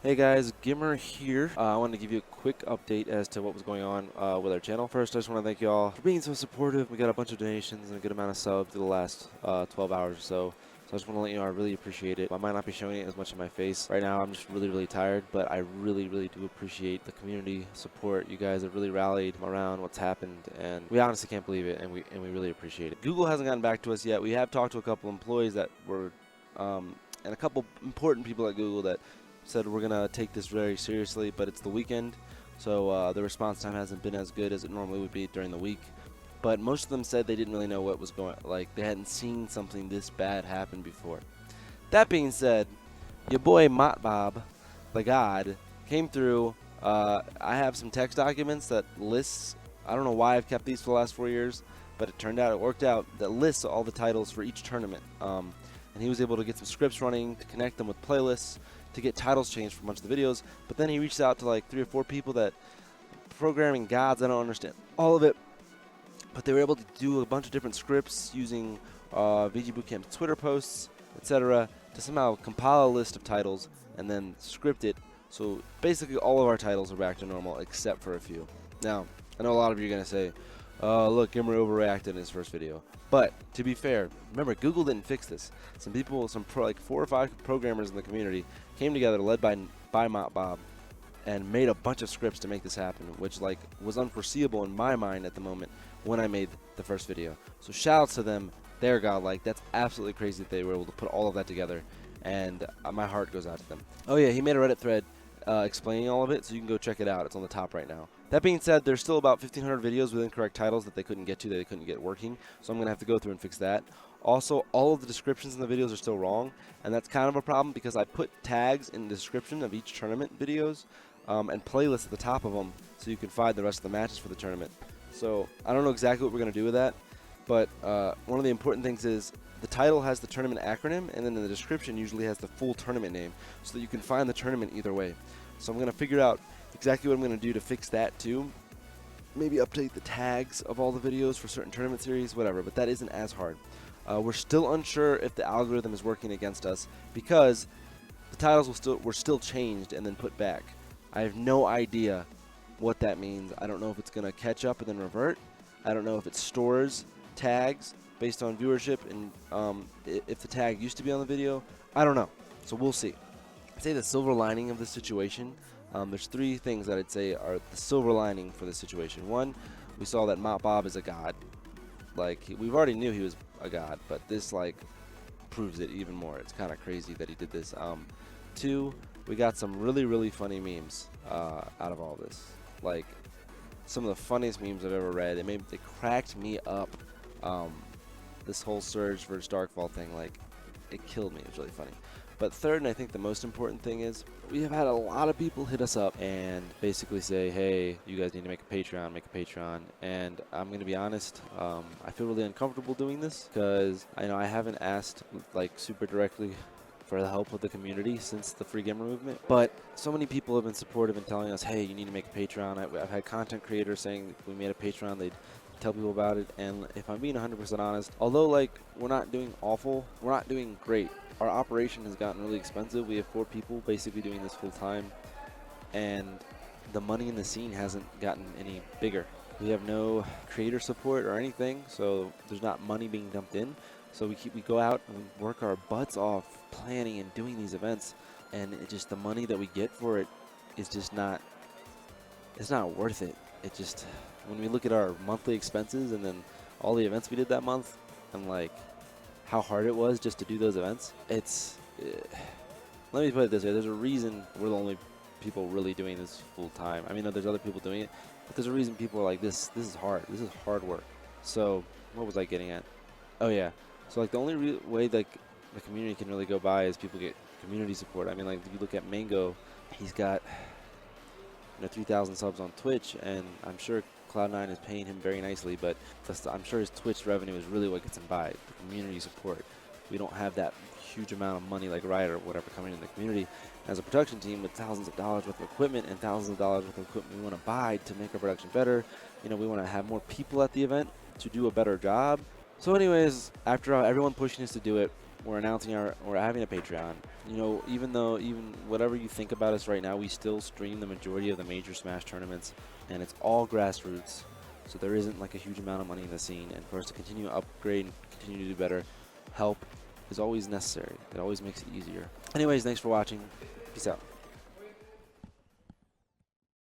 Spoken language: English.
Hey guys, Gimmer here. I wanted to give you a quick update as to what was going on with our channel. First, I just want to thank you all for being so supportive. We got a bunch of donations and a good amount of subs through the last 12 hours or so. So I just want to let you know I really appreciate it. I might not be showing it as much in my face right now. I'm just really tired, but I really do appreciate the community support. You guys have really rallied around what's happened, and we honestly can't believe it, and we really appreciate it. Google hasn't gotten back to us yet. We have talked to a couple employees that were, and a couple important people at Google that said we're going to take this very seriously, but it's the weekend, so the response time hasn't been as good as it normally would be during the week. But most of them said they didn't really know what was going, like they hadn't seen something this bad happen before. That being said, your boy Motbob, the god, came through. I have some text documents that lists, I don't know why I've kept these for the last 4 years, but it turned out, it worked out, that lists all the titles for each tournament. And he was able to get some scripts running to connect them with playlists, to get titles changed for a bunch of the videos. But then he reached out to like 3 or 4 people that, programming gods, I don't understand all of it, but they were able to do a bunch of different scripts using VGBootCamp Twitter posts, etc., to somehow compile a list of titles and then script it. So basically all of our titles are back to normal except for a few. Now, I know a lot of you are going to say, look, Gimmer overreacted in his first video. But to be fair, remember, Google didn't fix this. Some people, like 4 or 5 programmers in the community came together, led by Motbob, and made a bunch of scripts to make this happen, which like was unforeseeable in my mind at the moment when I made the first video. So shoutouts to them. They're godlike. That's absolutely crazy that they were able to put all of that together, and my heart goes out to them. Oh yeah, he made a Reddit thread explaining all of it, so you can go check it out. It's on the top right now. That being said, there's still about 1,500 videos with incorrect titles that they couldn't get to, that they couldn't get working, so I'm going to have to go through and fix that. Also, all of the descriptions in the videos are still wrong, and that's kind of a problem because I put tags in the description of each tournament videos and playlists at the top of them so you can find the rest of the matches for the tournament. So I don't know exactly what we're going to do with that, but one of the important things is the title has the tournament acronym, and then in the description usually has the full tournament name so that you can find the tournament either way. So I'm going to figure out exactly what I'm going to do to fix that too. Maybe update the tags of all the videos for certain tournament series, whatever, but that isn't as hard. We're still unsure if the algorithm is working against us because the titles were still changed and then put back. I have no idea what that means. I don't know if it's going to catch up and then revert. I don't know if it stores tags based on viewership and if the tag used to be on the video. I don't know. So we'll see. I'd say the silver lining of this situation, there's 3 things that I'd say are the silver lining for this situation. One, we saw that Motbob is a god. Like, we've already knew he was a god, but this like proves it even more. It's kind of crazy that he did this. 2, we got some really funny memes out of all this. Like, some of the funniest memes I've ever read. They cracked me up. This whole Surge versus Darkfall thing, like, it killed me. It was really funny. But third, and I think the most important thing is, we have had a lot of people hit us up and basically say, hey, you guys need to make a Patreon, and I'm going to be honest, I feel really uncomfortable doing this because I haven't asked like super directly for the help of the community since the Free Gamer movement, but so many people have been supportive and telling us, hey, you need to make a Patreon. I've had content creators saying if we made a Patreon, they'd tell people about it, and if I'm being 100% honest, although like we're not doing awful, we're not doing great. Our operation has gotten really expensive. We have 4 people basically doing this full time, and the money in the scene hasn't gotten any bigger. We have no creator support or anything, so there's not money being dumped in. So we go out and we work our butts off planning and doing these events, and it just, the money that we get for it is just not, it's not worth it. It just, when we look at our monthly expenses and then all the events we did that month and like how hard it was just to do those events, it's, let me put it this way, there's a reason we're the only people really doing this full time. I mean, there's other people doing it, but there's a reason people are like, this is hard. This is hard work. So what was I getting at? Oh yeah. So like the only way like the community can really go by is people get community support. I mean, like if you look at Mango, he's got 3,000 subs on Twitch, and I'm sure Cloud9 is paying him very nicely, but I'm sure his Twitch revenue is really what gets him by, the community support. We don't have that huge amount of money like Riot or whatever coming in the community. As a production team with thousands of dollars worth of equipment and thousands of dollars worth of equipment we want to buy to make our production better, we want to have more people at the event to do a better job. So anyways, after everyone pushing us to do it, we're having a Patreon. You know, even whatever you think about us right now, we still stream the majority of the major Smash tournaments, and it's all grassroots. So there isn't like a huge amount of money in the scene, and for us to continue to upgrade and continue to do better, help is always necessary. It always makes it easier. Anyways, thanks for watching. Peace out.